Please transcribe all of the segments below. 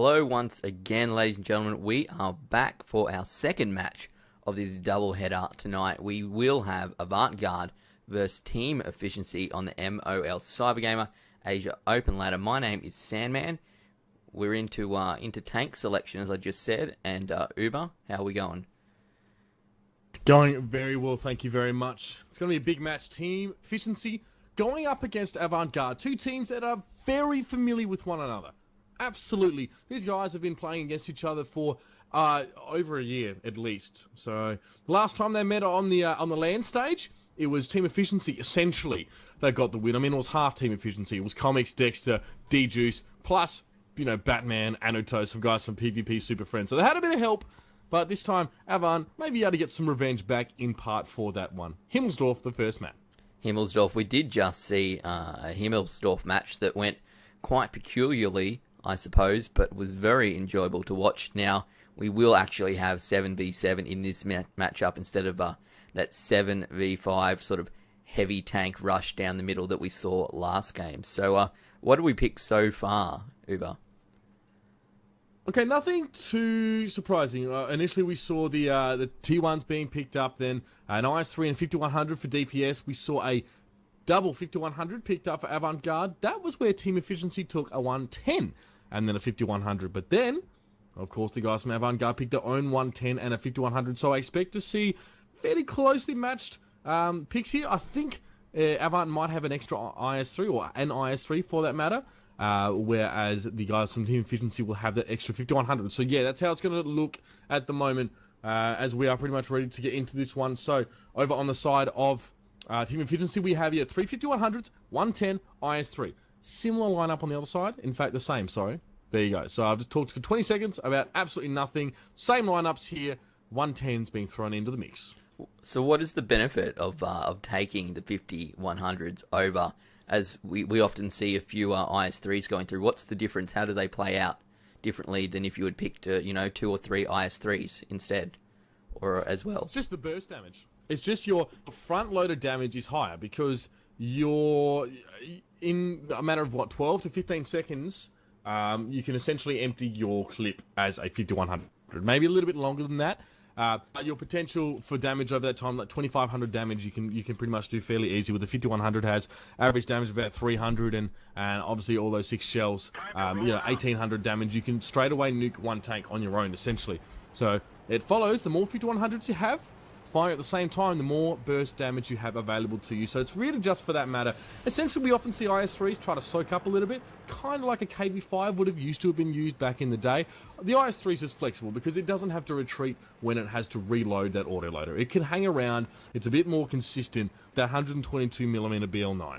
Hello once again, ladies and gentlemen. We are back for our second match of this doubleheader tonight. We will have Avantgarde versus Team Efficiency on the MOL Cybergamer Asia Open ladder. My name is Sandman. We're into tank selection, as I just said. And Uber, how are we going? Going very well, thank you very much. It's going to be a big match. Team Efficiency going up against Avantgarde, two teams that are very familiar with one another. Absolutely. These guys have been playing against each other for over a year at least. So last time they met on the LAN stage, it was Team Efficiency essentially that got the win. I mean, it was half Team Efficiency. It was Comics, Dexter, D-Juice, plus, you know, Batman, Anuto, some guys from PvP Super Friends. So they had a bit of help, but this time Avant may be able to get some revenge back in part for that one. Himmelsdorf, the first map. Himmelsdorf. We did just see a Himmelsdorf match that went quite peculiarly, I suppose, but was very enjoyable to watch. Now, we will actually have 7v7 in this matchup instead of that 7v5 sort of heavy tank rush down the middle that we saw last game. So, what do we pick so far, Uber? Okay, nothing too surprising. Initially, we saw the T1s being picked up, then an IS-3 and 5100 for DPS. We saw a double 5100 picked up for Avantgarde. That was where Team Efficiency took a 110 and then a 5100. But then, of course, the guys from Avantgarde picked their own 110 and a 5100. So I expect to see fairly closely matched picks here. I think Avant might have an extra IS-3 or an IS-3 for that matter. Whereas the guys from Team Efficiency will have that extra 5100. So yeah, that's how it's going to look at the moment as we are pretty much ready to get into this one. So over on the side of Team Efficiency, we have here 3 5100s, 110, IS-3. Similar lineup on the other side. In fact, the same, sorry. There you go. So I've just talked for 20 seconds about absolutely nothing. Same lineups here, 110s being thrown into the mix. So what is the benefit of taking the 5100s over, as we often see a few IS-3s going through? What's the difference? How do they play out differently than if you had picked, 2 or 3 IS-3s instead, or as well? It's just the burst damage. It's just your front-loaded damage is higher because you're, in a matter of, 12 to 15 seconds, you can essentially empty your clip as a 5100. Maybe a little bit longer than that. Your potential for damage over that time, like 2,500 damage, you can pretty much do fairly easy. With the 5,100 has average damage of about 300, and obviously all those 6 shells, 1,800 damage. You can straight away nuke one tank on your own, essentially. So it follows, the more 5,100s you have, firing at the same time, the more burst damage you have available to you. So it's really just for that matter. Essentially, we often see IS-3s try to soak up a little bit, kind of like a KV-5 would have used to have been used back in the day. The IS-3 is flexible because it doesn't have to retreat when it has to reload that autoloader. It can hang around. It's a bit more consistent, that 122mm BL9.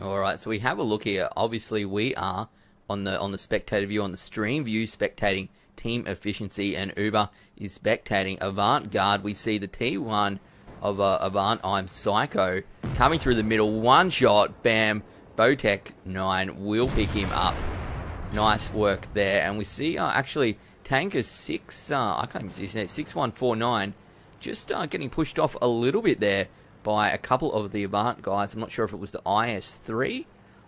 All right, so we have a look here. Obviously, we are on the spectator view, on the stream view, spectating Team Efficiency, and Uber is spectating Avantgarde. We see the T1 of Avant, I'm Psycho, coming through the middle. One shot, bam, Bowtech 9 will pick him up. Nice work there. And we see, actually, Tanker 6, I can't even see his name, 6149, just getting pushed off a little bit there by a couple of the Avant guys. I'm not sure if it was the IS-3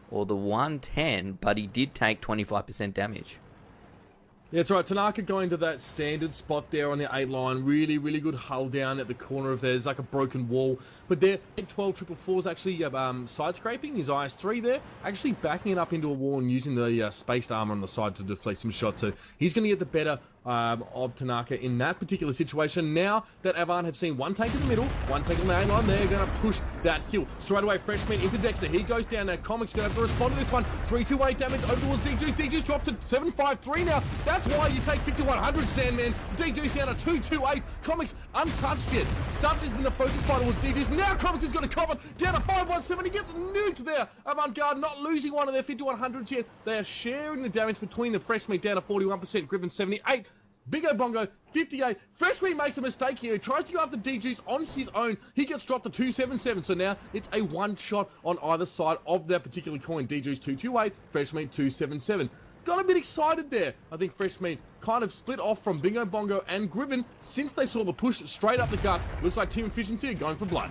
or the 110, but he did take 25% damage. Yeah, that's right. Tanaka going to that standard spot there on the 8 line. Really, really good hull down at the corner of there's like a broken wall. But there, 12 444's actually side scraping his IS-3 there, actually backing it up into a wall and using the spaced armor on the side to deflect some shots. So he's going to get the better of Tanaka in that particular situation. Now that Avant have seen one tank in the middle, one tank on the 8 line, they're going to push that kill. Straight away, Freshman into Dexter. He goes down there. Comics going to have to respond to this one. 328 damage over towards D-Juice. D-Juice drops to 753 now. That's why you take 5,100, Sandman. D-Juice down to 228. Comics untouched yet. Subj has been the focus fight towards D-Juice. Now Comics is going to cover down to 517. He gets nuked there. Avantgarde not losing one of their 5,100s yet. They are sharing the damage between the Freshman down to 41%. Griffin 78. Big O Bongo, 58. Freshmeat makes a mistake here. He tries to go after DGs on his own. He gets dropped to 277. So now it's a one shot on either side of that particular coin. DGs 228, Freshmeat 277. Got a bit excited there. I think Freshmeat kind of split off from Bingo Bongo and Griffin since they saw the push straight up the gut. Looks like Team Efficiency are going for blood.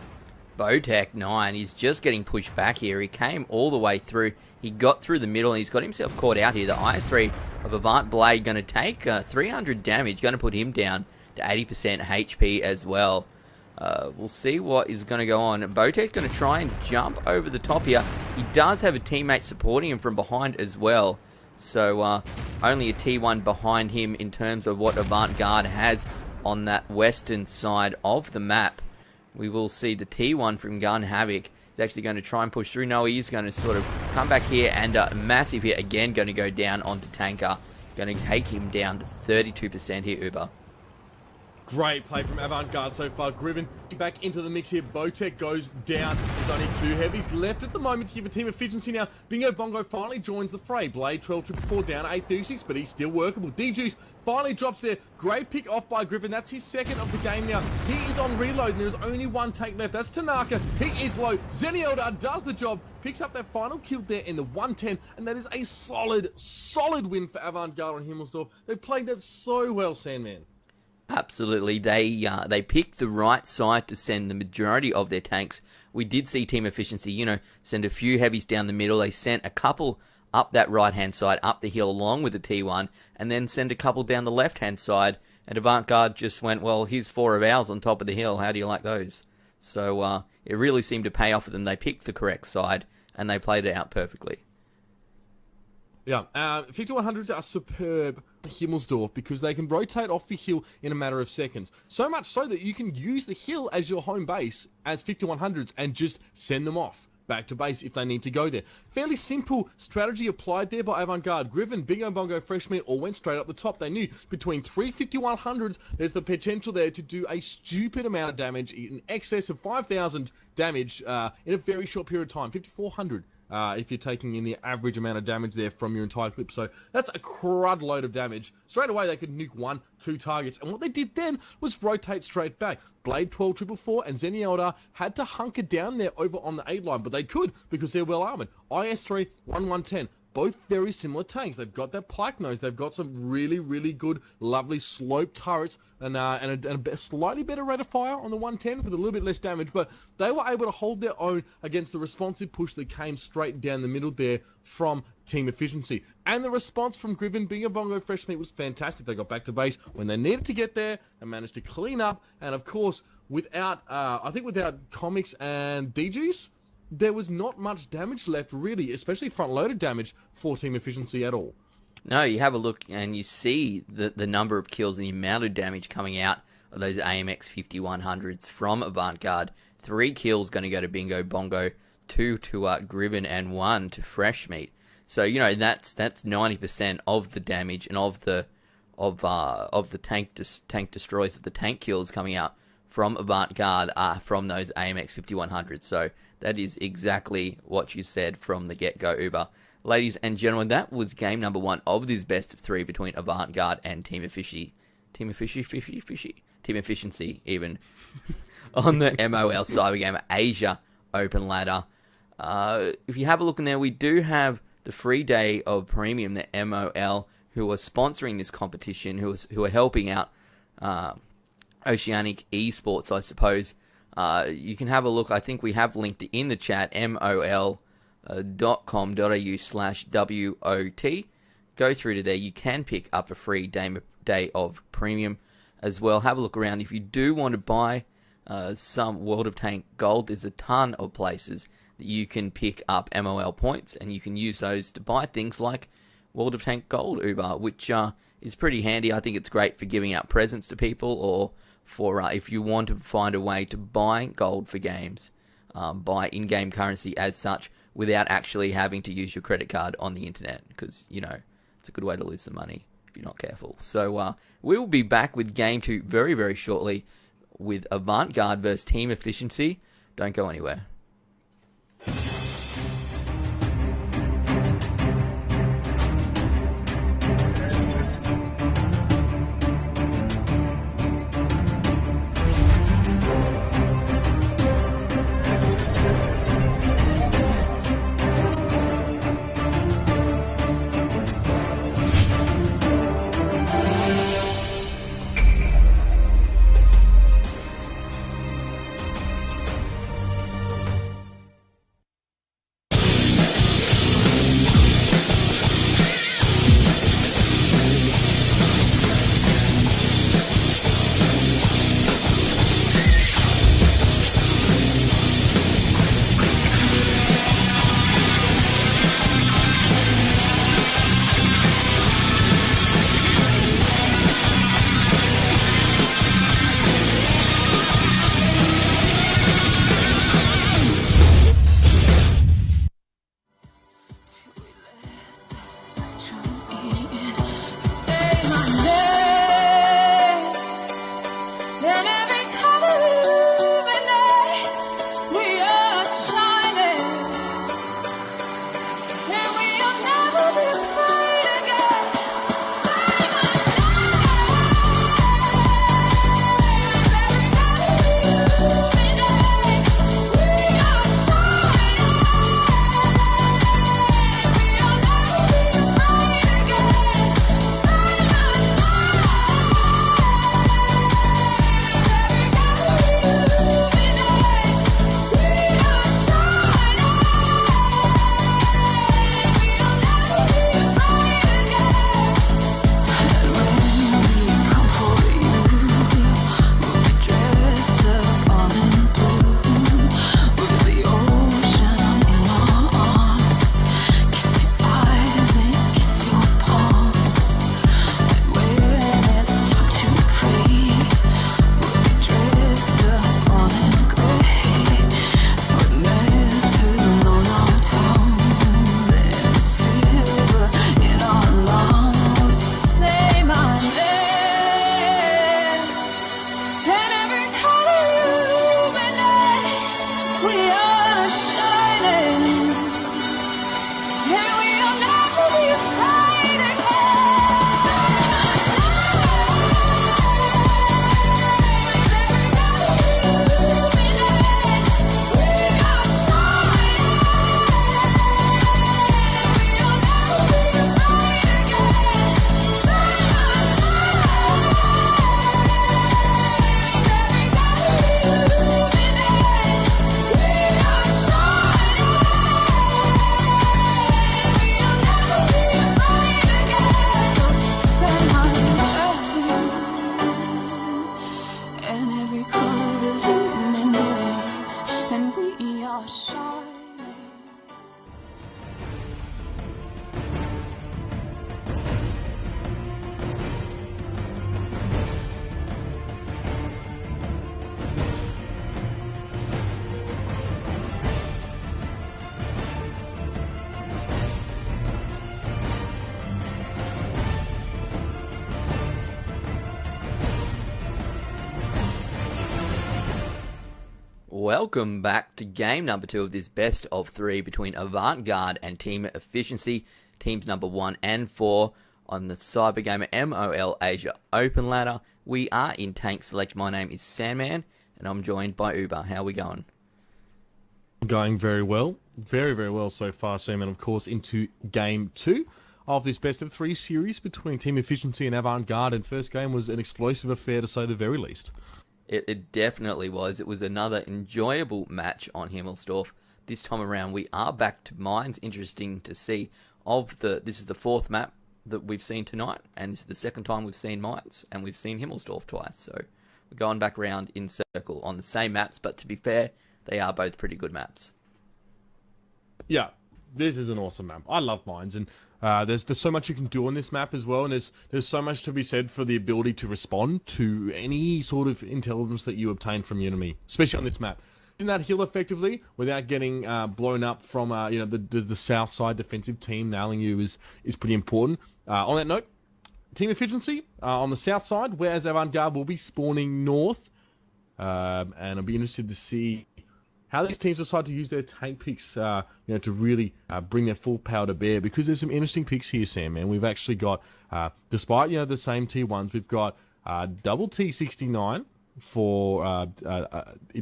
Botek 9 is just getting pushed back here. He came all the way through. He got through the middle and he's got himself caught out here. The IS-3 of Avant Blade going to take 300 damage, going to put him down to 80% HP as well. We'll see what is going to go on. Botek's going to try and jump over the top here. He does have a teammate supporting him from behind as well. So only a T1 behind him in terms of what Avant Garde has on that western side of the map. We will see the T1 from Gun Havoc is actually going to try and push through. No, he is going to sort of come back here and massive hit again, going to go down onto Tanker. Going to take him down to 32% here, Uber. Great play from Avant Garde so far. Griven back into the mix here. Botek goes down. There's only 2 heavies left at the moment here for Team Efficiency now. Bingo Bongo finally joins the fray. Blade 12-4 down 836, but he's still workable. D-Juice finally drops there. Great pick off by Griven. That's his second of the game now. He is on reload and there's only 1 tank left. That's Tanaka. He is low. Zenyatta does the job. Picks up that final kill there in the 110, and that is a solid win for Avant Garde on Himmelsdorf. They played that so well, Sandman. Absolutely. They picked the right side to send the majority of their tanks. We did see Team Efficiency, send a few heavies down the middle. They sent a couple up that right-hand side, up the hill along with the T1, and then send a couple down the left-hand side. And Avant Garde just went, well, here's 4 of ours on top of the hill. How do you like those? So it really seemed to pay off for them. They picked the correct side, and they played it out perfectly. Yeah, 5100s are superb Himmelsdorf because they can rotate off the hill in a matter of seconds. So much so that you can use the hill as your home base as 5100s and just send them off back to base if they need to go there. Fairly simple strategy applied there by Avant Garde. Griven, Bingo Bongo, Fresh Meat all went straight up the top. They knew between 3 5100s, there's the potential there to do a stupid amount of damage, in excess of 5,000 damage in a very short period of time, 5400. If you're taking in the average amount of damage there from your entire clip. So that's a crud load of damage. Straight away, they could nuke 1, 2 targets. And what they did then was rotate straight back. Blade 12-4 and Zenyatta had to hunker down there over on the 8 line, but they could because they're well armored. IS-3, 1-1-10. Both very similar tanks. They've got that pike nose. They've got some really good, lovely sloped turrets and a slightly better rate of fire on the 110 with a little bit less damage. But they were able to hold their own against the responsive push that came straight down the middle there from Team Efficiency. And the response from Griven, Bingo Bongo, Fresh Meat was fantastic. They got back to base when they needed to get there and managed to clean up. And of course, without Comics and D-Juice, there was not much damage left, really, especially front-loaded damage for Team Efficiency at all. No, you have a look and you see the number of kills and the amount of damage coming out of those AMX 5100s from Avant Garde. 3 kills going to go to Bingo Bongo, 2 to Griven, and 1 to Fresh Meat. So that's 90% of the damage and of the tank destroys of the tank kills coming out from Avant Garde from those AMX 5100s. So that is exactly what you said from the get-go, Uber. Ladies and gentlemen, that was game number 1 of this best of 3 between Avant Garde and Team Efficiency. Team Efficiency, even, on the MOL Cyber Gamer Asia Open Ladder. If you have a look in there, we do have the free day of Premium, the MOL, who are sponsoring this competition, who are helping out Oceanic Esports, I suppose. You can have a look. I think we have linked it in the chat, mol.com.au/WOT. Go through to there. You can pick up a free day of Premium as well. Have a look around. If you do want to buy some World of Tank Gold, there's a ton of places that you can pick up MOL points, and you can use those to buy things like World of Tank Gold, Uber, which is pretty handy. I think it's great for giving out presents to people, or for if you want to find a way to buy gold for games, buy in-game currency as such, without actually having to use your credit card on the internet, because, it's a good way to lose some money if you're not careful. So we will be back with Game 2 very, very shortly with Avant Garde versus Team Efficiency. Don't go anywhere. Welcome back to game number 2 of this best of 3 between Avantgarde and Team Efficiency, teams number 1 and 4 on the Cybergamer MOL Asia Open ladder. We are in Tank Select. My name is Sandman, and I'm joined by Uber. How are we going? Going very well. Very, very well so far, Sam. And of course, into game 2 of this best of 3 series between Team Efficiency and Avantgarde. And first game was an explosive affair, to say the very least. It definitely was. It was another enjoyable match on Himmelsdorf. This time around, we are back to mines. Interesting to see. This is the 4th map that we've seen tonight, and this is the 2nd time we've seen mines, and we've seen Himmelsdorf twice. So we're going back around in circle on the same maps, but to be fair, they are both pretty good maps. Yeah, this is an awesome map. I love mines, and there's so much you can do on this map as well, and there's so much to be said for the ability to respond to any sort of intelligence that you obtain from the enemy, especially on this map. Using that hill effectively without getting blown up from the south side defensive team nailing you is pretty important. On that note, Team Efficiency on the south side, whereas Avantgarde will be spawning north, and I'll be interested to see how these teams decide to use their tank picks, to really bring their full power to bear. Because there's some interesting picks here, Sam. Man, we've actually got, despite the same T1s, we've got double T69 for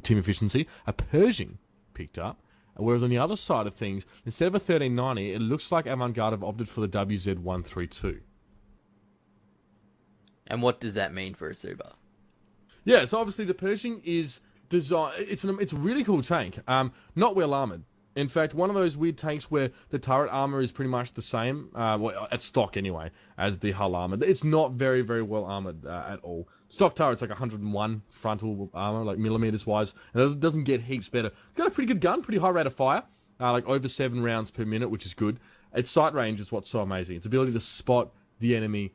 Team Efficiency, a Pershing picked up. Whereas on the other side of things, instead of a 1390, it looks like Avantgarde have opted for the WZ132. And what does that mean for a Uber? Yeah, so obviously the Pershing is design. It's a really cool tank. Not well armored. In fact, one of those weird tanks where the turret armor is pretty much the same, at stock anyway, as the hull armor. It's not very, very well armored at all. Stock turret's like 101 frontal armor, like millimeters wise, and it doesn't get heaps better. Got a pretty good gun, pretty high rate of fire, like over 7 rounds per minute, which is good. Its sight range is what's so amazing. Its ability to spot the enemy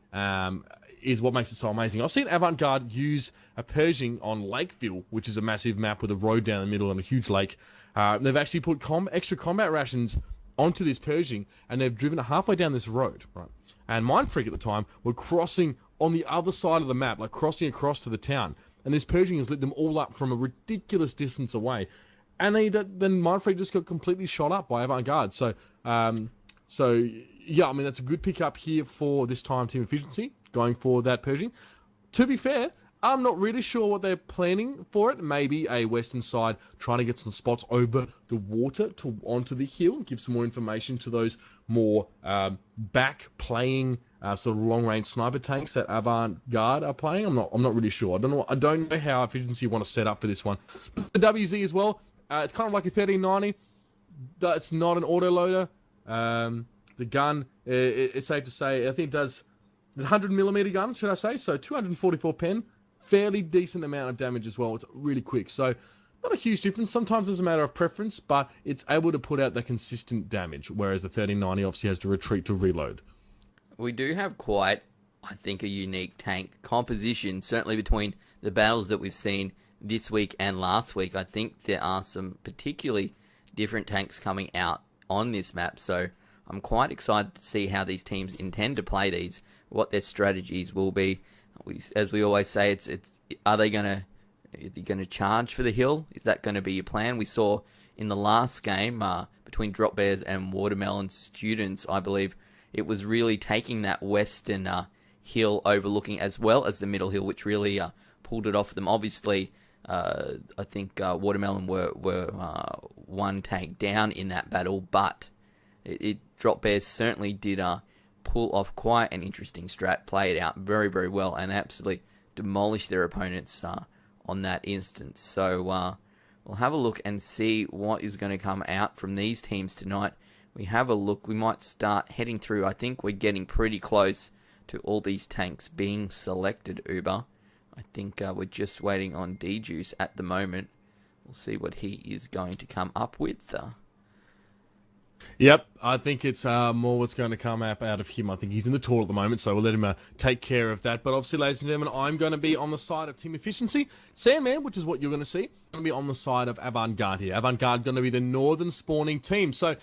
is what makes it so amazing. I've seen Avantgarde use a Pershing on Lakeville, which is a massive map with a road down the middle and a huge lake. They've actually put extra combat rations onto this Pershing, and they've driven it halfway down this road, right? And Mindfreak at the time were crossing on the other side of the map, like crossing across to the town. And this Pershing has lit them all up from a ridiculous distance away. And then Mindfreak just got completely shot up by Avantgarde. So yeah, I mean, that's a good pickup here for this time Team Efficiency, going for that Pershing. To be fair, I'm not really sure what they're planning for it. Maybe a western side trying to get some spots over the water onto the hill, give some more information to those more back playing sort of long range sniper tanks that Avantgarde are playing. I'm not really sure. I don't know how Efficiency want to set up for this one. But the WZ as well. It's kind of like a 1390. It's not an autoloader. The gun, it's safe to say, I think it does the 100mm gun, should I say? So 244 pen, fairly decent amount of damage as well. It's really quick, so not a huge difference. Sometimes it's a matter of preference, but it's able to put out the consistent damage, whereas the 1390 obviously has to retreat to reload. We do have quite, I think, a unique tank composition, certainly between the battles that we've seen this week and last week. I think there are some particularly different tanks coming out on this map, so I'm quite excited to see how these teams intend to play these, what their strategies will be. As we always say, are they going to charge for the hill? Is that going to be your plan? We saw in the last game between Drop Bears and Watermelon Students, I believe it was really taking that western hill overlooking as well as the middle hill, which really pulled it off for them. Obviously, I think Watermelon were one tank down in that battle, but Drop Bears certainly did pull off quite an interesting strat, play it out very, very well, and absolutely demolish their opponents on that instance. So we'll have a look and see what is going to come out from these teams tonight. We have a look. We might start heading through. I think we're getting pretty close to all these tanks being selected, Uber. I think we're just waiting on D-Juice at the moment. We'll see what he is going to come up with. Yep, I think it's more what's going to come out of him. I think he's in the tour at the moment, so we'll let him take care of that. But obviously, ladies and gentlemen, I'm going to be on the side of Team Efficiency. Sandman, which is what you're going to see, I'm going to be on the side of Avantgarde here. Avantgarde going to be the northern spawning team. So,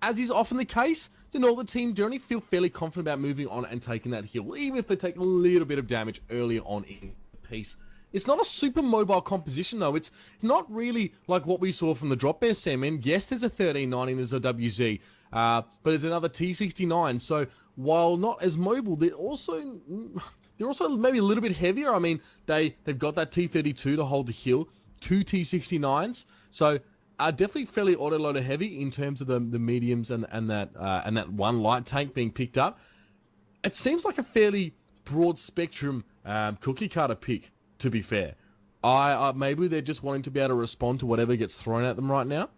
as is often the case, the northern team generally feel fairly confident about moving on and taking that hill, even if they take a little bit of damage earlier on in the piece. It's not a super mobile composition, though. It's not really like what we saw from the Drop Bear, Sam. And yes, there's a 1390 and there's a WZ, but there's another T69. So while not as mobile, they're also maybe a little bit heavier. I mean, they've got that T32 to hold the hill, two T69s. So definitely fairly autoloader heavy in terms of the mediums and that one light tank being picked up. It seems like a fairly broad spectrum cookie cutter pick, to be fair. Maybe they're just wanting to be able to respond to whatever gets thrown at them right now.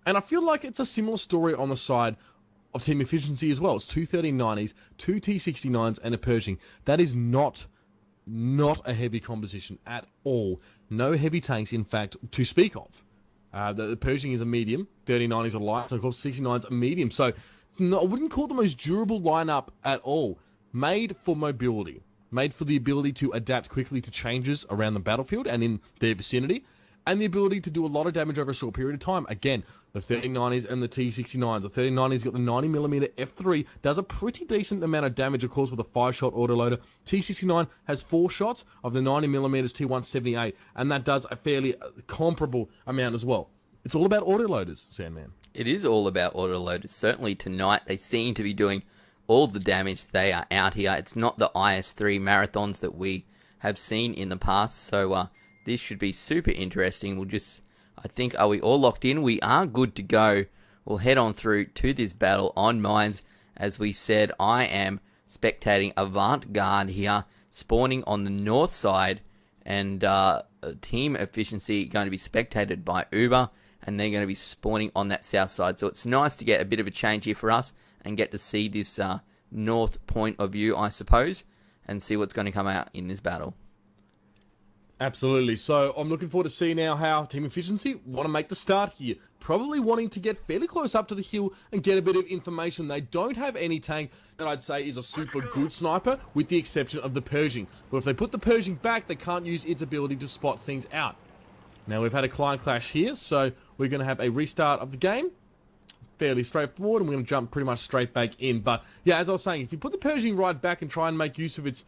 And I feel like it's a similar story on the side of team efficiency as well. It's two 1390s, two T69s, and a Pershing. That is not a heavy composition at all. No heavy tanks, in fact, to speak of. The Pershing is a medium, 1390 is a light, so of course 69 is a medium. So I wouldn't call the most durable lineup at all. Made for mobility, made for the ability to adapt quickly to changes around the battlefield and in their vicinity, and the ability to do a lot of damage over a short period of time. Again, the 1390s and the T69s. The 1390's got the 90mm F3, does a pretty decent amount of damage, of course, with a 5-shot autoloader. T69 has 4 shots of the 90mm T178, and that does a fairly comparable amount as well. It's all about autoloaders, Sandman. It is all about autoloaders. Certainly tonight, they seem to be doing all the damage. They are out here. It's not the IS-3 marathons that we have seen in the past, so this should be super interesting. I think, are we all locked in? We are good to go. We'll head on through to this battle on mines. As we said, I am spectating Avant Garde here, spawning on the north side, and team efficiency going to be spectated by Uber, and they're going to be spawning on that south side. So it's nice to get a bit of a change here for us and get to see this north point of view, I suppose, and see what's going to come out in this battle. Absolutely. So I'm looking forward to seeing now how Team Efficiency want to make the start here. Probably wanting to get fairly close up to the hill and get a bit of information. They don't have any tank that I'd say is a super good sniper, with the exception of the Pershing. But if they put the Pershing back, they can't use its ability to spot things out. Now we've had a client clash here, so we're going to have a restart of the game. Fairly straightforward, and we're going to jump pretty much straight back in. But yeah, as I was saying, if you put the Pershing right back and try and make use of it's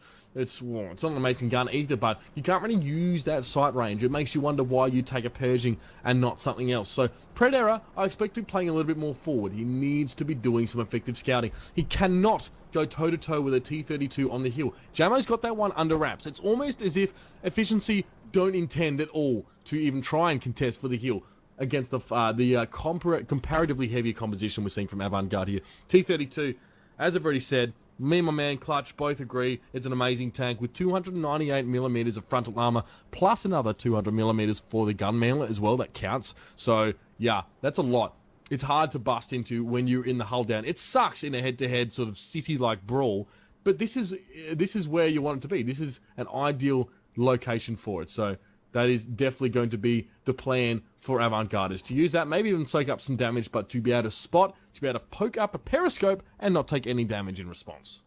not an amazing gun either, but you can't really use that sight range. It makes you wonder why you take a Pershing and not something else. So Predera, I expect to be playing a little bit more forward. He needs to be doing some effective scouting. He cannot go toe-to-toe with a T32 on the hill. Jamo's got that one under wraps. It's almost as if Efficiency don't intend at all to even try and contest for the hill against the comparatively heavier composition we're seeing from Avant Garde here. T32, as I've already said, me and my man Clutch both agree it's an amazing tank with 298mm of frontal armor, plus another 200mm for the gun mantlet as well. That counts. So yeah, that's a lot. It's hard to bust into when you're in the hull down. It sucks in a head-to-head sort of city-like brawl, but this is where you want it to be. This is an ideal location for it. So that is definitely going to be the plan for Avant Garde, is to use that, maybe even soak up some damage, but to be able to spot, to be able to poke up a periscope and not take any damage in response.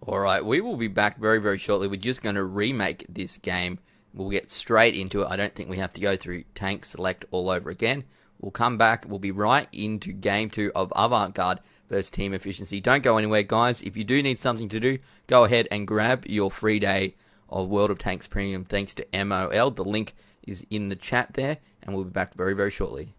Alright, we will be back very, very shortly. We're just going to remake this game. We'll get straight into it. I don't think we have to go through tank select all over again. We'll come back. We'll be right into Game 2 of Avant Garde versus Team Efficiency. Don't go anywhere, guys. If you do need something to do, go ahead and grab your free day of World of Tanks Premium thanks to MOL. The link is in the chat there, and we'll be back very, very shortly.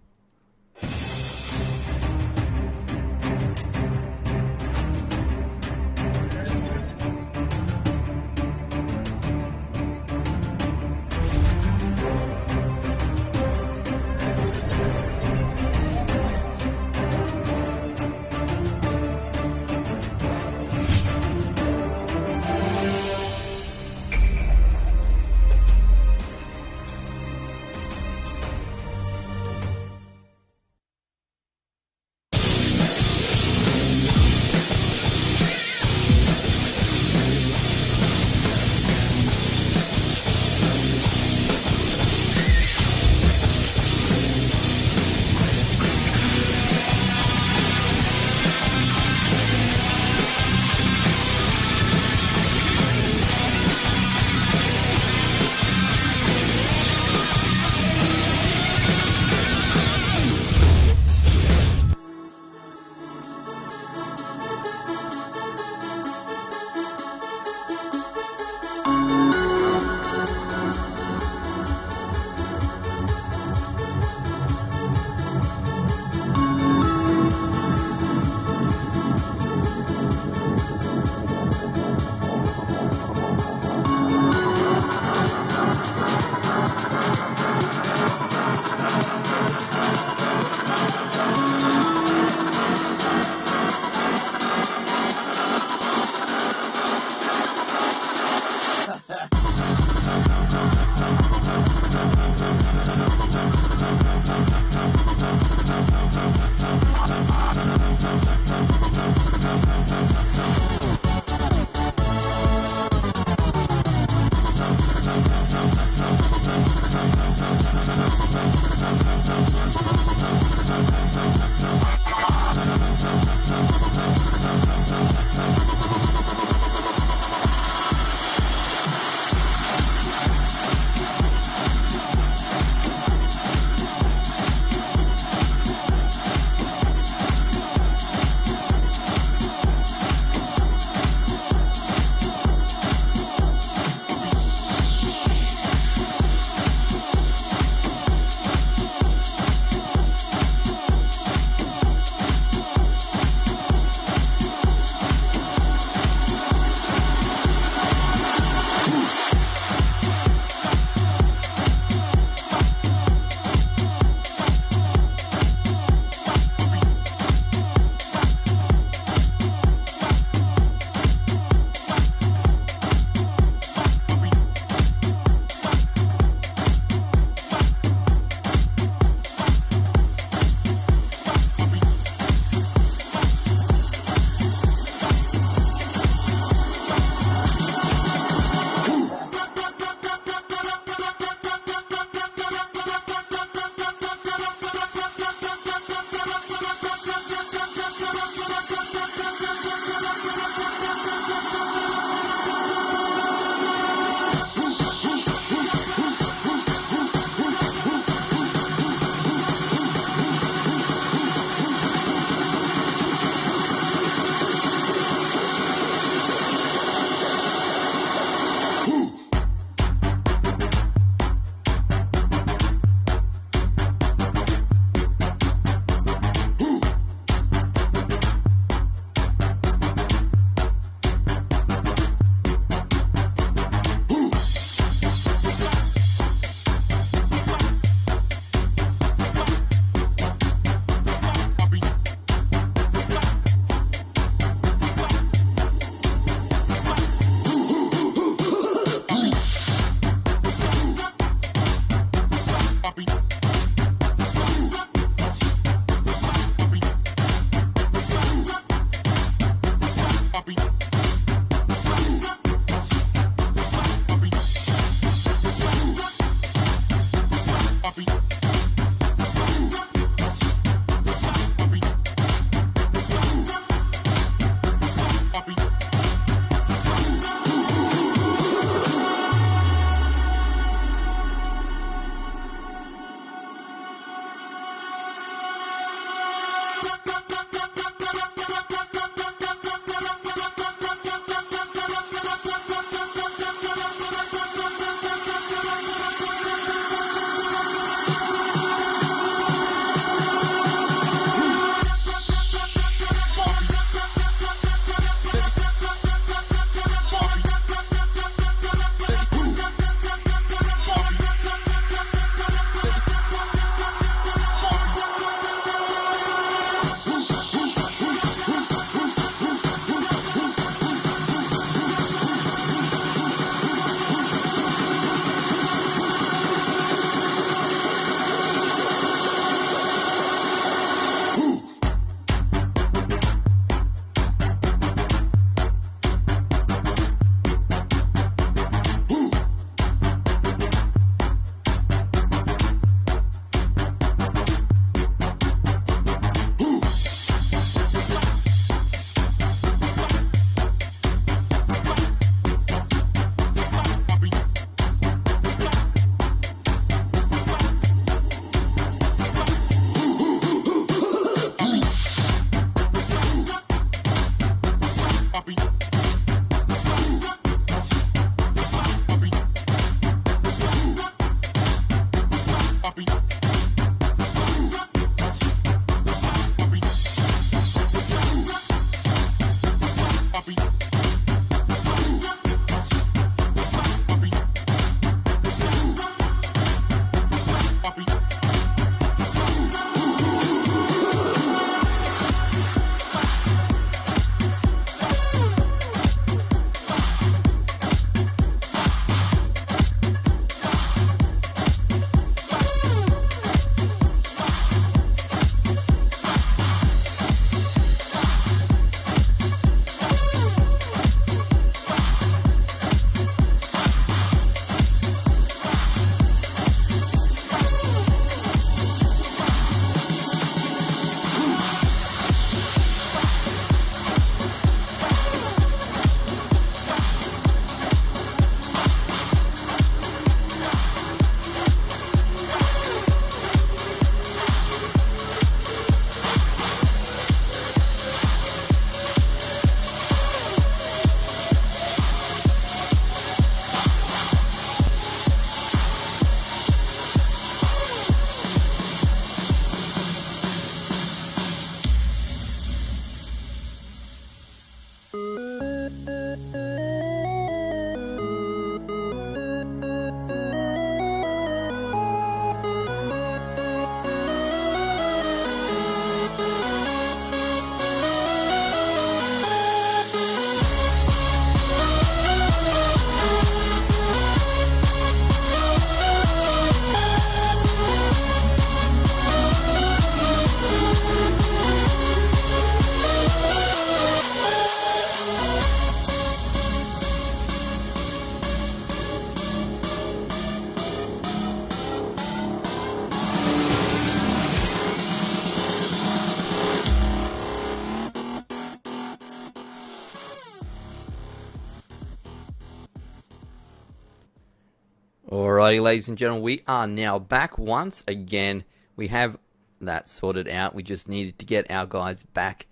Alrighty, ladies and gentlemen, we are now back once again. We have that sorted out. We just needed to get our guys back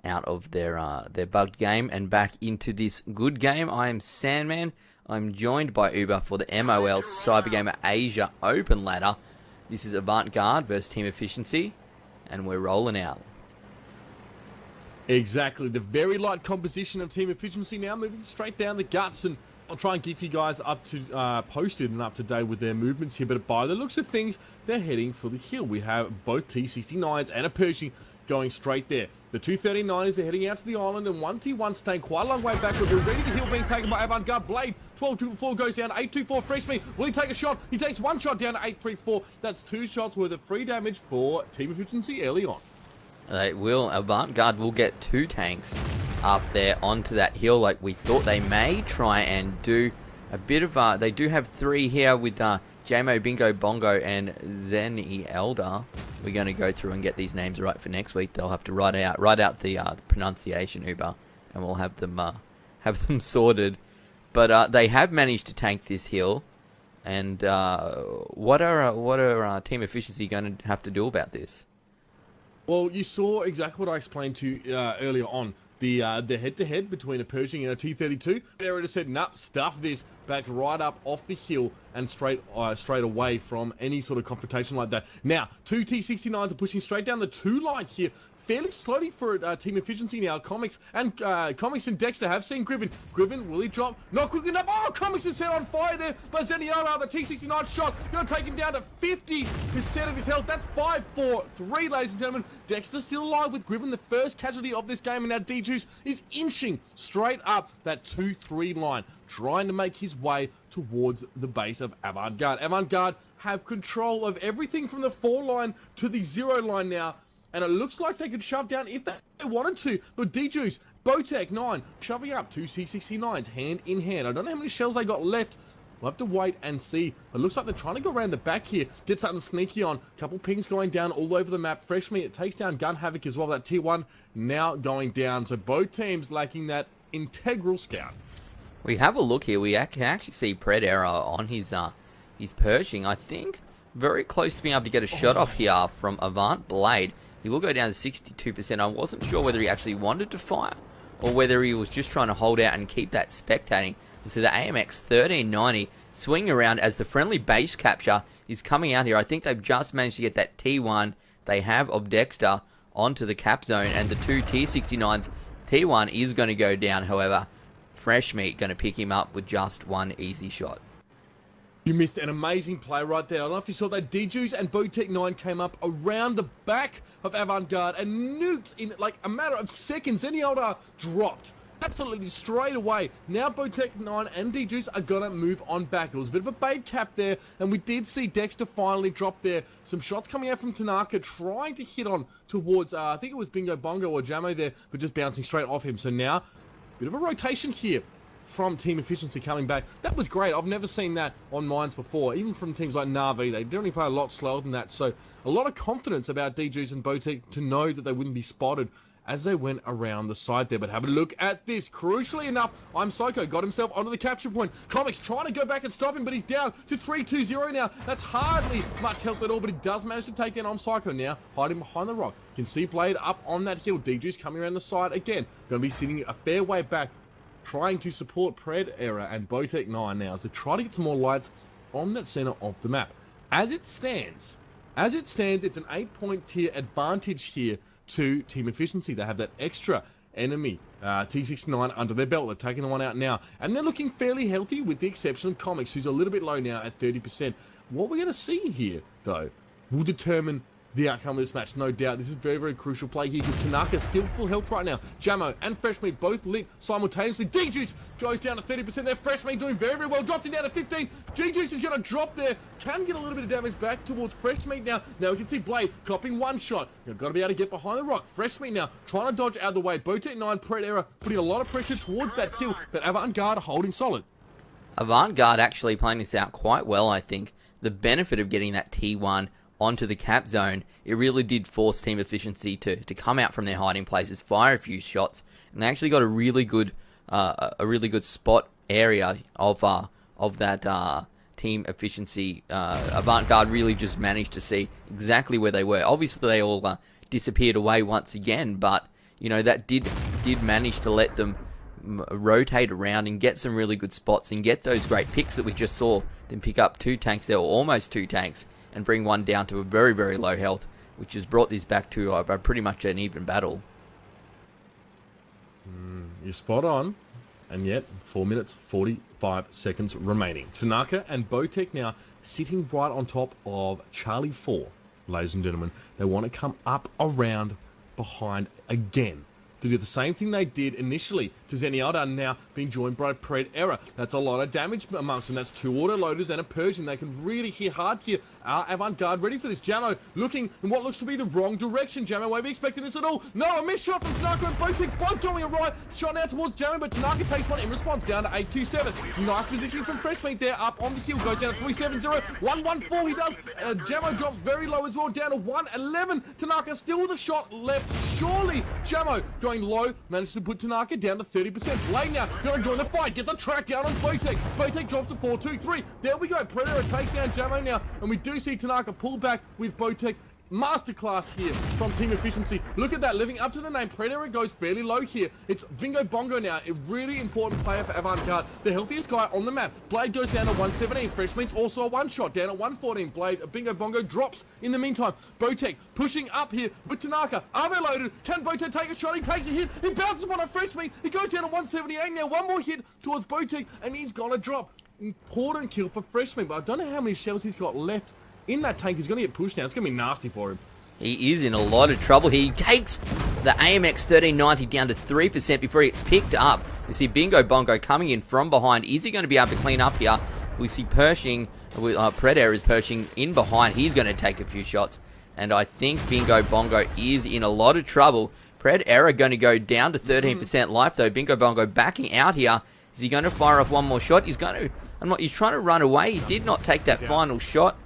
out of their bugged game and back into this good game. I am Sandman. I'm joined by Uber for the MOL Cybergamer Asia Open ladder. This is Avant-Garde versus Team Efficiency, and we're rolling out. Exactly. The very light composition of Team Efficiency now moving straight down the guts, and I'll try and keep you guys up to posted and up to date with their movements here. But by the looks of things, they're heading for the hill. We have both T69s and a Pershing going straight there. The 239s are heading out to the island, and 1T1 staying quite a long way back. But we're ready. The hill being taken by Avantgarde. Blade 12-4 goes down. 824 Freshme. Will he take a shot? He takes one shot down to 834. That's 2 shots worth of free damage for Team Efficiency early on. They will. Avantgarde will get 2 tanks up there onto that hill like we thought. They may try and do a bit of they do have 3 here with JMO, Bingo, Bongo, and Zeni Elder. We're going to go through and get these names right for next week. They'll have to write out the pronunciation, Uber, and we'll have them sorted. But they have managed to tank this hill. And what are Team Efficiency going to have to do about this? Well, you saw exactly what I explained to you earlier on. The head-to-head between a Pershing and a T-32. They just said, nah, stuff this, backed right up off the hill and straight away from any sort of confrontation like that. Now, 2 T-69s are pushing straight down the 2 line here. Fairly slowly for Team Efficiency now. Comics and Dexter have seen Griffin. Griffin, will he drop? Not quickly enough. Oh, Comics is set on fire there. But Zeniola, the T-69 shot, going to take him down to 50% of his health. That's 5-4-3, ladies and gentlemen. Dexter still alive with Griffin, the first casualty of this game. And now D-Juice is inching straight up that 2-3 line, trying to make his way towards the base of Avantgarde. Avantgarde have control of everything from the 4 line to the 0 line now. And it looks like they could shove down if they wanted to. But D-Juice, Botech 9, shoving up 2 C69s hand in hand. I don't know how many shells they got left. We'll have to wait and see. It looks like they're trying to go around the back here. Get something sneaky on. Couple pings going down all over the map. Fresh Meat, it takes down Gun Havoc as well. That T1 now going down. So both teams lacking that integral scout. We have a look here. We can actually see Pred Error on his Pershing. I think very close to being able to get a shot off here from Avant Blade. He will go down to 62%. I wasn't sure whether he actually wanted to fire or whether he was just trying to hold out and keep that spectating. So the AMX 1390 swing around as the friendly base capture is coming out here. I think they've just managed to get that T1 they have of Dexter onto the cap zone, and the 2 T69s. T1 is going to go down, however. Fresh Meat going to pick him up with just 1 easy shot. You missed an amazing play right there. I don't know if you saw that. D-Juice and Botech 9 came up around the back of Avantgarde and nuked in like a matter of seconds. Zeniola dropped absolutely straight away. Now Botech 9 and D-Juice are going to move on back. It was a bit of a bait cap there, and we did see Dexter finally drop there. Some shots coming out from Tanaka trying to hit on towards, I think it was Bingo Bongo or Jamo there, but just bouncing straight off him. So now, bit of a rotation here from Team Efficiency coming back. That was great. I've never seen that on mines before, even from teams like Na'Vi. They generally play a lot slower than that, so a lot of confidence about D-Juice and Botech to know that they wouldn't be spotted as they went around the side there. But have a look at this. Crucially enough, I'm Psycho got himself onto the capture point. Comics trying to go back and stop him, but he's down to 3-2-0 now. That's hardly much help at all, but he does manage to take down I'm Psycho now, hiding behind the rock. You can see Blade up on that hill. D-Juice coming around the side again. Going to be sitting a fair way back, trying to support Pred Error and Botech 9 now as they try to get some more lights on that center of the map. As it stands, it's an 8-point tier advantage here to Team Efficiency. They have that extra enemy T69 under their belt. They're taking the one out now, and they're looking fairly healthy with the exception of Comics, who's a little bit low now at 30%. What we're going to see here, though, will determine the outcome of this match, no doubt. This is very, very crucial play here because Tanaka's still full health right now. Jamo and Fresh Meat both lit simultaneously. D-Juice goes down to 30% there. Fresh Meat doing very, very well. Dropped him down to 15. D-Juice is going to drop there. Can get a little bit of damage back towards Fresh Meat now. Now we can see Blade copping one shot. You've got to be able to get behind the rock. Fresh Meat now trying to dodge out of the way. Botech 9, Pred Error putting a lot of pressure towards that kill, but Avantgarde holding solid. Avantgarde actually playing this out quite well, I think. The benefit of getting that T1 onto the cap zone, it really did force Team Efficiency to come out from their hiding places, fire a few shots, and they actually got a really good spot area of that Team Efficiency. Avantgarde really just managed to see exactly where they were. Obviously, they all disappeared away once again, but you know that did manage to let them rotate around and get some really good spots and get those great picks that we just saw. Then pick up 2 tanks there, or almost 2 tanks, and bring one down to a very, very low health, which has brought this back to pretty much an even battle. You're spot on. And yet, 4 minutes, 45 seconds remaining. Tanaka and Botek now sitting right on top of Charlie 4, ladies and gentlemen. They want to come up around behind again to do the same thing they did initially to Zenyatta, now being joined by Pred Era. That's a lot of damage amongst them. That's 2 autoloaders and a Persian. They can really hit hard here. Avant-Garde ready for this. Jamo looking in what looks to be the wrong direction. Jamo won't be expecting this at all. No, a missed shot from Tanaka and Botek, both going right. Shot now towards Jamo, but Tanaka takes one in response, down to 827. Nice positioning from Freshmeat there, up on the hill, goes down to 370. 114 he does. Jamo drops very low as well, down to 111. Tanaka still with a shot left. Surely Jamo going low, managed to put Tanaka down to 30%. Blade now gonna join the fight, get the track down on Botek. Botek drops to 4-2-3. There we go, Predator takes down Jamo now, and we do see Tanaka pull back with Botek. Masterclass here from Team Efficiency. Look at that, living up to the name. Predator goes fairly low here. It's Bingo Bongo now, a really important player for Avant-Garde. The healthiest guy on the map. Blade goes down to 117. Freshmeat's also a one-shot, down at 114. Blade, Bingo Bongo drops in the meantime. Botek pushing up here with Tanaka. Are they loaded? Can Botek take a shot? He takes a hit. He bounces one on Freshmeat. He goes down to 178 now. One more hit towards Botek, and he's gonna drop. Important kill for Freshmeat, but I don't know how many shells he's got left in that tank. He's going to get pushed now. It's going to be nasty for him. He is in a lot of trouble. He takes the AMX 1390 down to 3% before he gets picked up. We see Bingo Bongo coming in from behind. Is he going to be able to clean up here? We see Pershing, Predator is Pershing in behind. He's going to take a few shots. And I think Bingo Bongo is in a lot of trouble. Predator going to go down to 13% life though. Bingo Bongo backing out here. Is he going to fire off one more shot? He's going to... He's trying to run away. He did not take that final shot.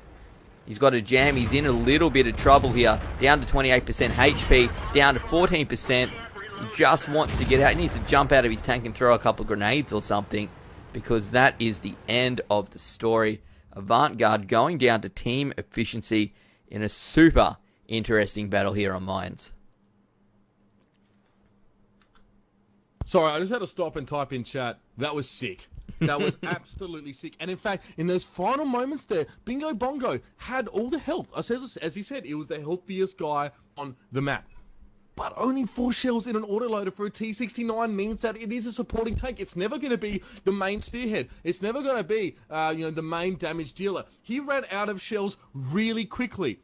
He's got a jam. He's in a little bit of trouble here. Down to 28% HP. Down to 14%. He just wants to get out. He needs to jump out of his tank and throw a couple of grenades or something. Because that is the end of the story. Avant-Garde going down to Team Efficiency in a super interesting battle here on Mines. Sorry, I just had to stop and type in chat. That was sick. That was absolutely sick. And in fact, in those final moments there, Bingo Bongo had all the health. As he said, he was the healthiest guy on the map. But only 4 shells in an autoloader for a T69 means that it is a supporting tank. It's never going to be the main spearhead. It's never going to be, the main damage dealer. He ran out of shells really quickly.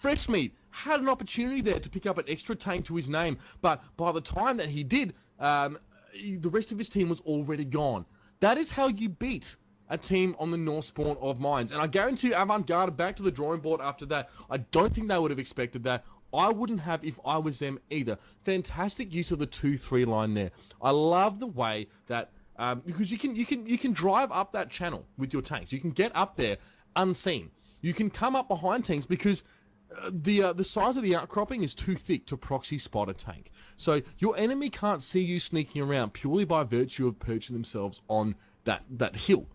Freshmeat had an opportunity there to pick up an extra tank to his name, but by the time that he did, the rest of his team was already gone. That is how you beat a team on the North spawn of Mines. And I guarantee you, Avant-Garde back to the drawing board after that. I don't think they would have expected that. I wouldn't have if I was them either. Fantastic use of the 2-3 line there. I love the way that because you can drive up that channel with your tanks. You can get up there unseen. You can come up behind tanks because the size of the outcropping is too thick to proxy spot a tank. So your enemy can't see you sneaking around purely by virtue of perching themselves on that hill.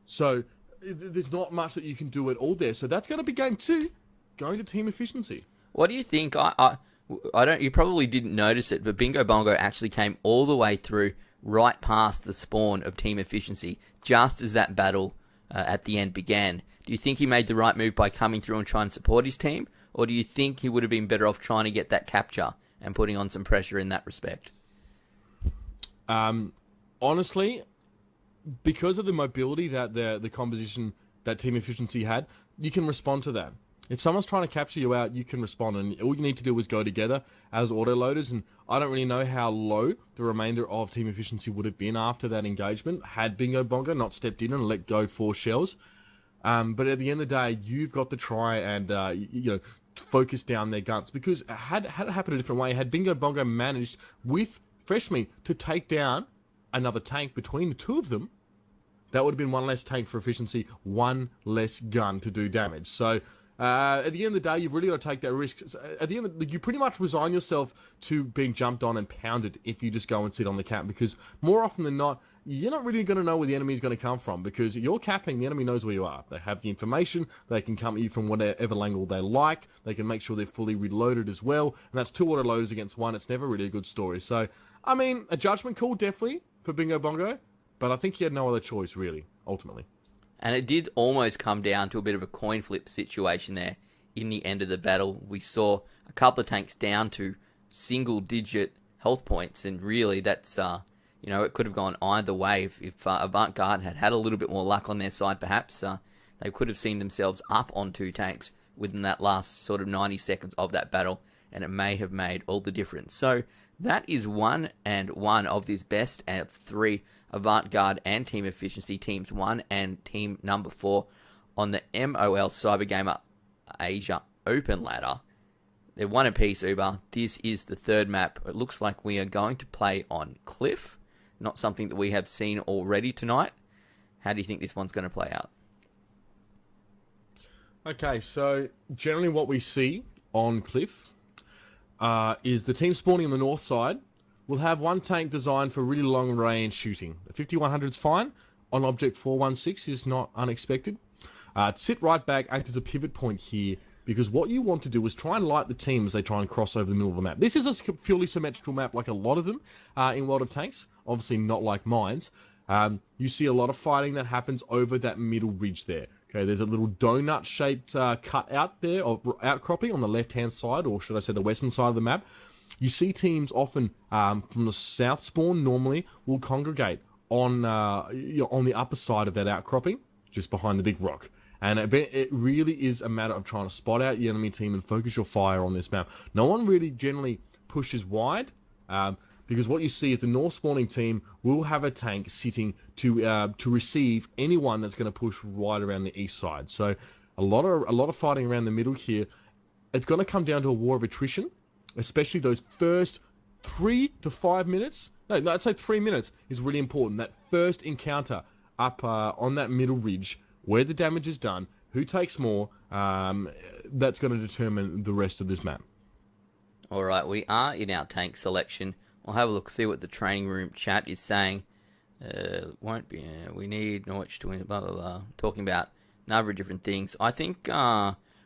So there's not much that you can do at all there. So that's going to be game 2, going to Team Efficiency. What do you think? I don't. You probably didn't notice it, but Bingo Bongo actually came all the way through, right past the spawn of Team Efficiency, just as that battle at the end began. Do you think he made the right move by coming through and trying to support his team? Or do you think he would have been better off trying to get that capture and putting on some pressure in that respect? Honestly, because of the mobility that the composition that Team Efficiency had, you can respond to that. If someone's trying to capture you out, you can respond, and all you need to do is go together as autoloaders. And I don't really know how low the remainder of Team Efficiency would have been after that engagement had Bingo Bongo not stepped in and let go 4 shells. But at the end of the day, you've got to try and focus down their guns, because had it happened a different way, had Bingo Bongo managed with Freshmeat to take down another tank between the two of them, that would have been 1 less tank for Efficiency, 1 less gun to do damage. So at the end of the day, you've really got to take that risk. At the end, you pretty much resign yourself to being jumped on and pounded if you just go and sit on the cap, because more often than not, you're not really going to know where the enemy is going to come from, because you're capping, the enemy knows where you are. They have the information, they can come at you from whatever angle they like, they can make sure they're fully reloaded as well, and that's 2 autoloaders against 1. It's never really a good story. So, I mean, a judgment call definitely for Bingo Bongo, but I think he had no other choice, really, ultimately. And it did almost come down to a bit of a coin flip situation there in the end of the battle. We saw a couple of tanks down to single-digit health points, and really that's you know, it could have gone either way. If Avant-Garde had had a little bit more luck on their side, perhaps they could have seen themselves up on 2 tanks within that last sort of 90 seconds of that battle, and it may have made all the difference. So that is 1-1 of this best of 3 Avant-Garde and Team Efficiency, Teams 1 and Team number 4 on the MOL Cybergamer Asia Open ladder. They're 1 apiece, Uber. This is the 3rd map. It looks like we are going to play on Cliff, not something that we have seen already tonight. How do you think this one's going to play out? Okay, so generally what we see on Cliff is the team spawning on the north side will have 1 tank designed for really long range shooting. The 5100 is fine. On object 416 is not unexpected. Sit right back, act as a pivot point here, because what you want to do is try and light the team as they try and cross over the middle of the map. This is a purely symmetrical map like a lot of them in World of Tanks, obviously not like Mines. You see a lot of fighting that happens over that middle ridge there. Okay, there's a little donut-shaped cut out there, or outcropping on the left-hand side, or should I say the western side of the map. You see teams often from the south spawn normally will congregate on the upper side of that outcropping, just behind the big rock. And it really is a matter of trying to spot out the enemy team and focus your fire on this map. No one really generally pushes wide, because what you see is the north spawning team will have a tank sitting to receive anyone that's going to push right around the east side. So a lot of fighting around the middle here. It's going to come down to a war of attrition, especially those first 3 to 5 minutes. No, I'd say 3 minutes is really important. That first encounter up on that middle ridge, where the damage is done, who takes more, that's going to determine the rest of this map. All right, we are in our tank selection. We'll have a look, see what the training room chat is saying. Won't be. We need Norwich to win. Blah blah blah. Talking about a number of different things. I think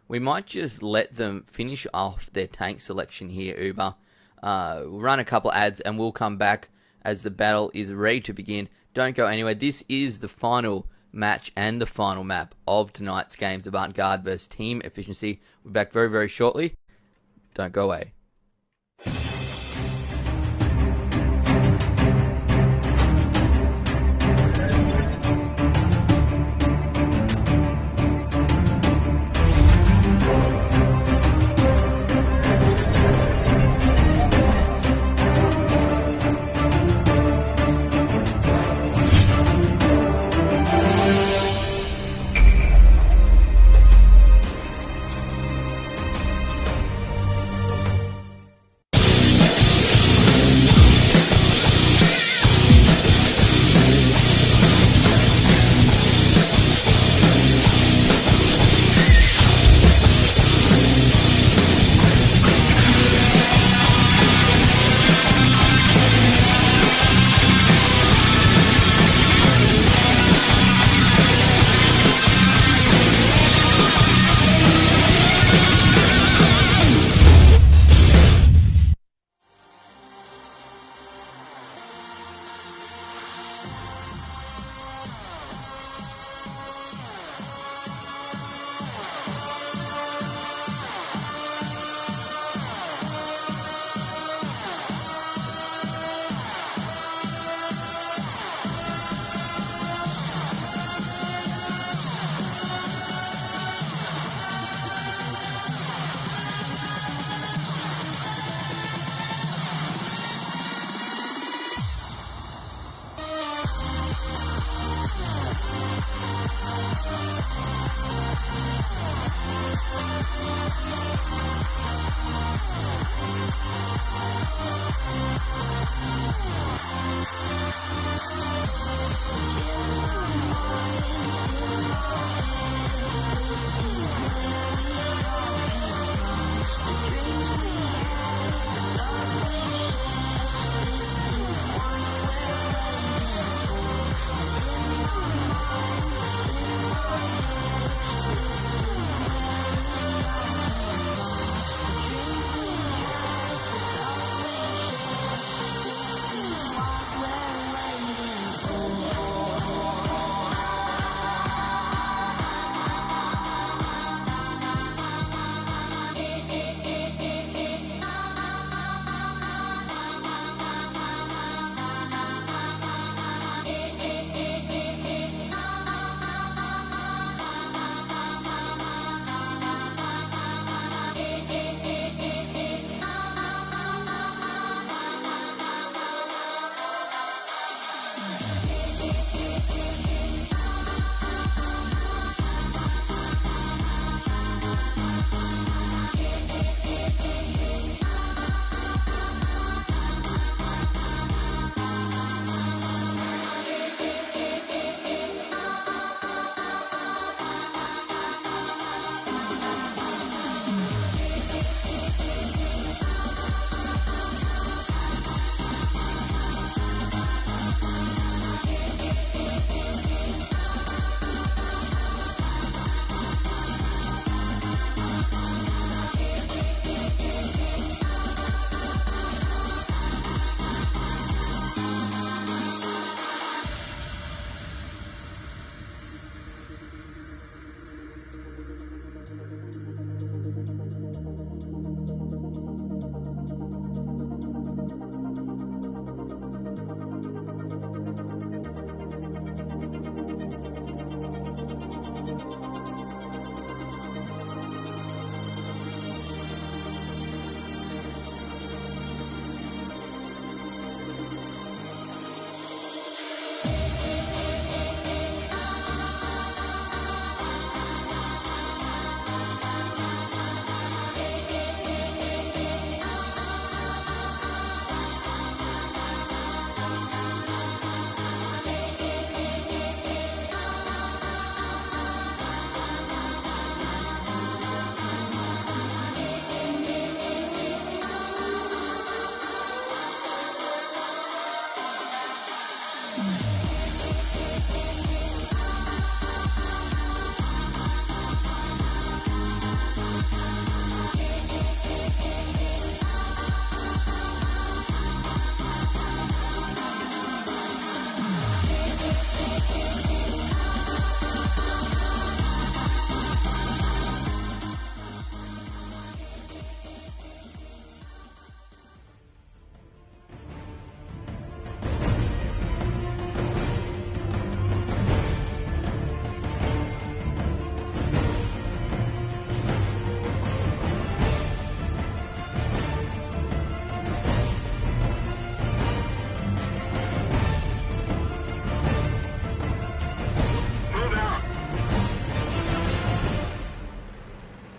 we might just let them finish off their tank selection here. Uber. We'll run a couple ads and we'll come back as the battle is ready to begin. Don't go anywhere. This is the final match and the final map of tonight's games. Avant-Garde versus Team Efficiency. We're back very, very shortly. Don't go away.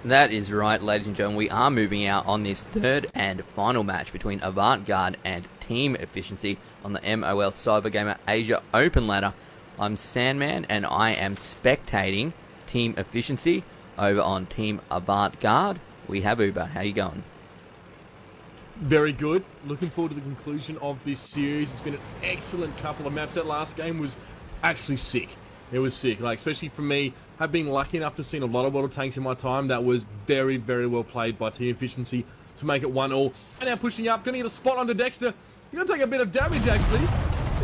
That is right, ladies and gentlemen. We are moving out on this third and final match between Avant-Garde and Team Efficiency on the MOL Cybergamer Asia Open ladder. I'm Sandman, and I am spectating Team Efficiency over on Team Avant-Garde. We have Uber. How you going? Very good. Looking forward to the conclusion of this series. It's been an excellent couple of maps. That last game was actually sick. It was sick. Like, especially for me, I've been lucky enough to see a lot of World of Tanks in my time. That was very, very well played by Team Efficiency to make it 1-1. And now pushing up, going to get a spot onto Dexter. You're going to take a bit of damage, actually.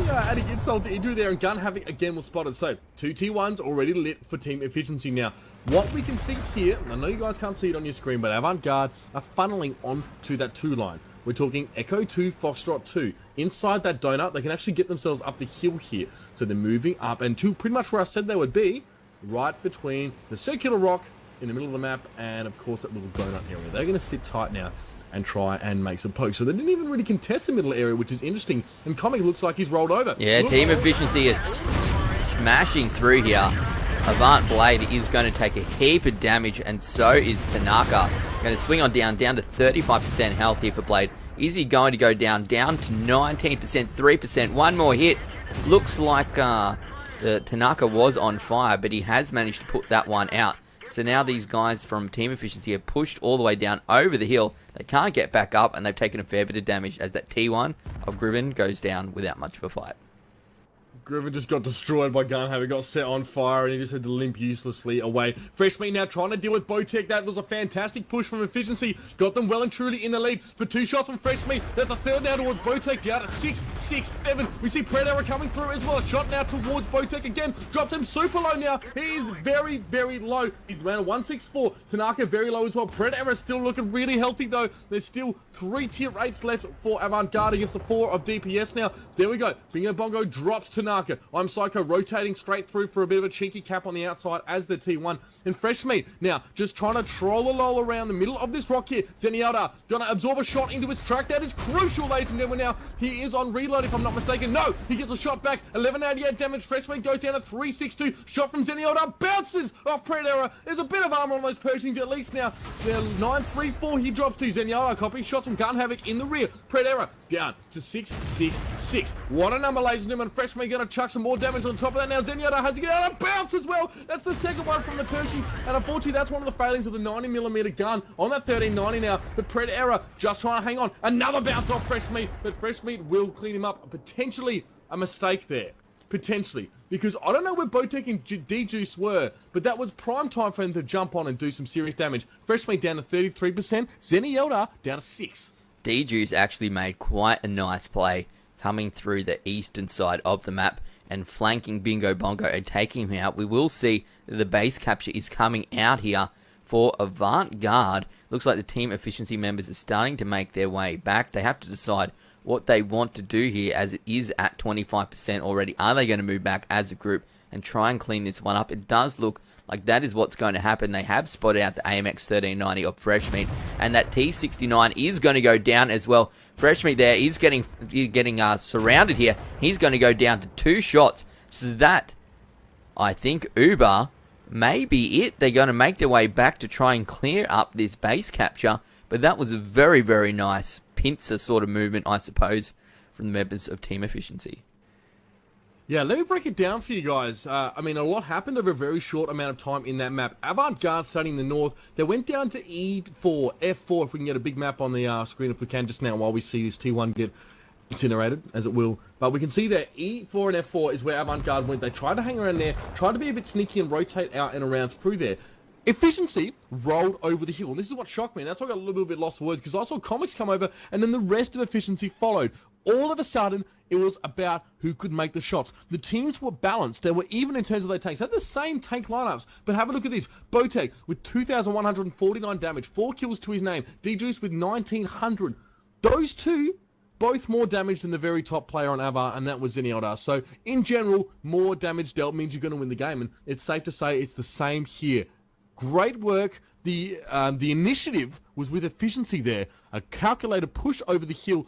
Yeah, adding insult to injury there, and Gun Havoc again was spotted. So, 2 T1s already lit for Team Efficiency. Now, what we can see here, I know you guys can't see it on your screen, but Avant-Garde are funneling onto that 2 line. We're talking Echo 2, Foxtrot 2. Inside that donut, they can actually get themselves up the hill here. So they're moving up, and to pretty much where I said they would be, right between the circular rock in the middle of the map and, of course, that little donut area. They're going to sit tight now and try and make some pokes. So they didn't even really contest the middle area, which is interesting. And Comic looks like he's rolled over. Yeah, Team Efficiency is smashing through here. Avant Blade is going to take a heap of damage, and so is Tanaka. Going to swing on down to 35% health here for Blade. Is he going to go down to 19%, 3%? One more hit. Looks like Tanaka was on fire, but he has managed to put that one out. So now these guys from Team Efficiency are pushed all the way down over the hill. They can't get back up, and they've taken a fair bit of damage as that T1 of Griven goes down without much of a fight. Griven just got destroyed by Gun Havoc, got set on fire, and he just had to limp uselessly away. Fresh Meat now trying to deal with Bowtech. That was a fantastic push from Efficiency. Got them well and truly in the lead. But 2 shots from Fresh Meat. That's a third now towards Bowtech. Down to 6, 6, 7. We see Predator coming through as well. A shot now towards Bowtech again. Drops him super low now. He is very, very low. He's around a 164. Tanaka very low as well. Predator still looking really healthy though. There's still 3 tier 8s left for Avant-Garde against the 4 of DPS now. There we go. Bingo Bongo drops Tanaka. I'm Psycho rotating straight through for a bit of a cheeky cap on the outside as the T1. And Fresh Meat now just trying to troll a lull around the middle of this rock here. Zenyatta gonna absorb a shot into his track. That is crucial, ladies and gentlemen. Now he is on reload if I'm not mistaken. No, he gets a shot back. 1188 damage. Fresh Meat goes down to 362. Shot from Zenyatta bounces off Predator. There's a bit of armor on those Pershings at least now. They're 934. He drops to Zenyatta. Copy. Shots from Gun Havoc in the rear. Predator down to 666. What a number, ladies and gentlemen. Fresh Meat gonna chuck some more damage on top of that. Now Zenyatta has to get out of bounce as well. That's the second one from the Pershing, and unfortunately that's one of the failings of the 90mm gun on that 1390 now. But Predator just trying to hang on. Another bounce off Fresh Meat, but Fresh Meat will clean him up. Potentially a mistake there. Potentially. Because I don't know where Bowtech and D-Juice were, but that was prime time for them to jump on and do some serious damage. Fresh Meat down to 33%, Zenyatta down to 6. D-Juice actually made quite a nice play coming through the eastern side of the map and flanking Bingo Bongo and taking him out. We will see that the base capture is coming out here for Avant-Garde. Looks like the Team Efficiency members are starting to make their way back. They have to decide what they want to do here, as it is at 25% already. Are they going to move back as a group and try and clean this one up? It does look like that is what's going to happen. They have spotted out the AMX 1390 of Fresh Meat, and that T69 is going to go down as well. Fresh Meat there is getting surrounded here. He's going to go down to 2 shots. So that, I think, Uber may be it. They're going to make their way back to try and clear up this base capture. But that was a very, very nice pincer sort of movement, I suppose, from the members of Team Efficiency. Yeah, let me break it down for you guys. I mean, a lot happened over a very short amount of time in that map. Avant-Garde starting in the north. They went down to E4, F4, if we can get a big map on the screen if we can just now while we see this T1 get incinerated, as it will. But we can see that E4 and F4 is where Avant-Garde went. They tried to hang around there, tried to be a bit sneaky and rotate out and around through there. Efficiency rolled over the hill. And this is what shocked me. And that's why I got a little bit lost for words, because I saw Comics come over and then the rest of Efficiency followed. All of a sudden, it was about who could make the shots. The teams were balanced. They were even in terms of their tanks. They had the same tank lineups. But have a look at this. Bowtech with 2,149 damage. 4 kills to his name. D-Juice with 1,900. Those two, both more damage than the very top player on Avant, and that was Zenyatta. So, in general, more damage dealt means you're going to win the game. And it's safe to say it's the same here. Great work. The initiative was with Efficiency there. A calculated push over the hill.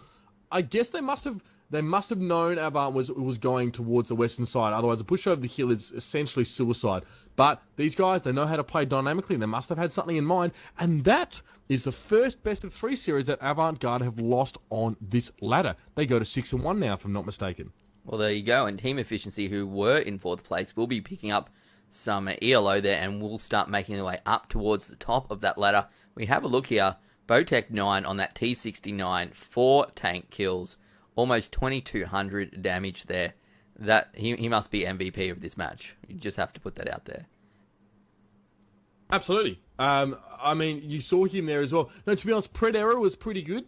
I guess they must have they must have known Avant was going towards the western side. Otherwise, a push over the hill is essentially suicide. But these guys, they know how to play dynamically, and they must have had something in mind. And that is the first best-of-3 series that Avant-Garde have lost on this ladder. They go to 6-1 now, if I'm not mistaken. Well, there you go. And Team Efficiency, who were in 4th place, will be picking up some ELO there and will start making their way up towards the top of that ladder. We have a look here. Bowtech 9 on that T69, 4 tank kills, almost 2,200 damage there. That he must be MVP of this match. You just have to put that out there. Absolutely. I mean, you saw him there as well. No, to be honest, Predera was pretty good.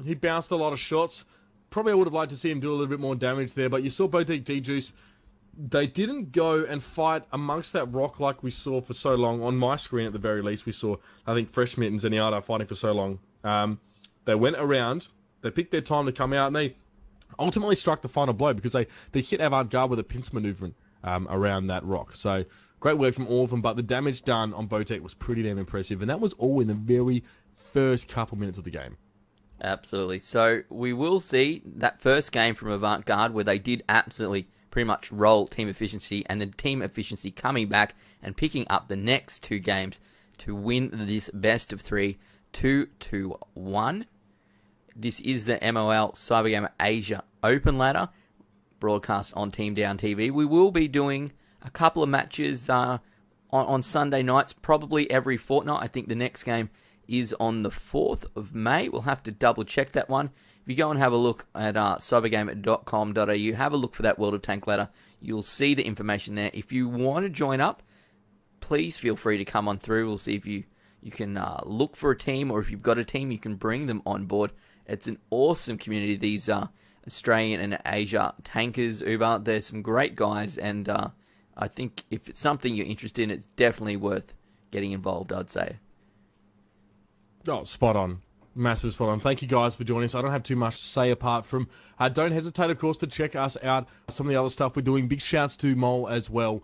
He bounced a lot of shots. Probably I would have liked to see him do a little bit more damage there, but you saw Bowtech D-Juice. They didn't go and fight amongst that rock like we saw for so long. On my screen, at the very least, we saw, I think, Fresh Mittens and Zenyatta fighting for so long. They went around, they picked their time to come out, and they ultimately struck the final blow because they hit Avant-Garde with a pincer maneuvering around that rock. So, great work from all of them, but the damage done on Bowtech was pretty damn impressive, and that was all in the very first couple minutes of the game. Absolutely. So, we will see that first game from Avant-Garde where they did absolutely pretty much roll Team Efficiency, and then Team Efficiency coming back and picking up the next 2 games to win this best of 3, 2-1. This is the MOL Cybergamer Asia Open Ladder, broadcast on Team Down TV. We will be doing a couple of matches on Sunday nights, probably every fortnight. I think the next game is on the 4th of May. We'll have to double check that one. If you go and have a look at cybergamer.com.au, have a look for that World of Tank ladder. You'll see the information there. If you want to join up, please feel free to come on through. We'll see if you can look for a team, or if you've got a team, you can bring them on board. It's an awesome community. These Australian and Asia tankers, Uber, there's some great guys, and I think if it's something you're interested in, it's definitely worth getting involved, I'd say. Oh, spot on. Massive spot on. Thank you guys for joining us. I don't have too much to say apart from don't hesitate, of course, to check us out. Some of the other stuff we're doing. Big shouts to Mole as well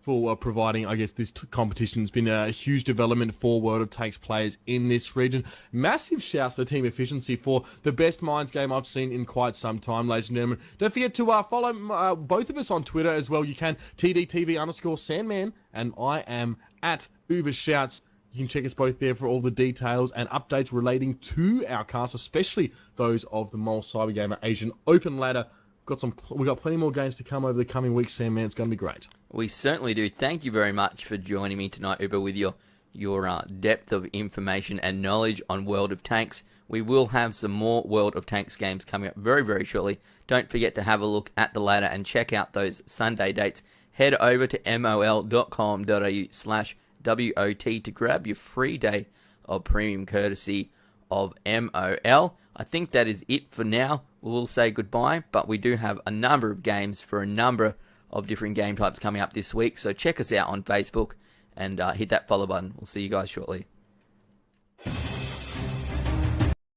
for providing, I guess, this competition. It's been a huge development for World of Tanks players in this region. Massive shouts to Team Efficiency for the best Minds game I've seen in quite some time, ladies and gentlemen. Don't forget to follow both of us on Twitter as well. You can TDTV_Sandman, and I am at UberShouts. You can check us both there for all the details and updates relating to our cast, especially those of the Mole Cybergamer Asian Open Ladder. We've got plenty more games to come over the coming weeks, Sam, man. It's going to be great. We certainly do. Thank you very much for joining me tonight, Uber, with your depth of information and knowledge on World of Tanks. We will have some more World of Tanks games coming up very, very shortly. Don't forget to have a look at the ladder and check out those Sunday dates. Head over to mol.com.au/WOT to grab your free day of premium courtesy of MOL. I think that is it for now. We'll say goodbye, but we do have a number of games for a number of different game types coming up this week, so check us out on Facebook and hit that follow button. We'll see you guys shortly.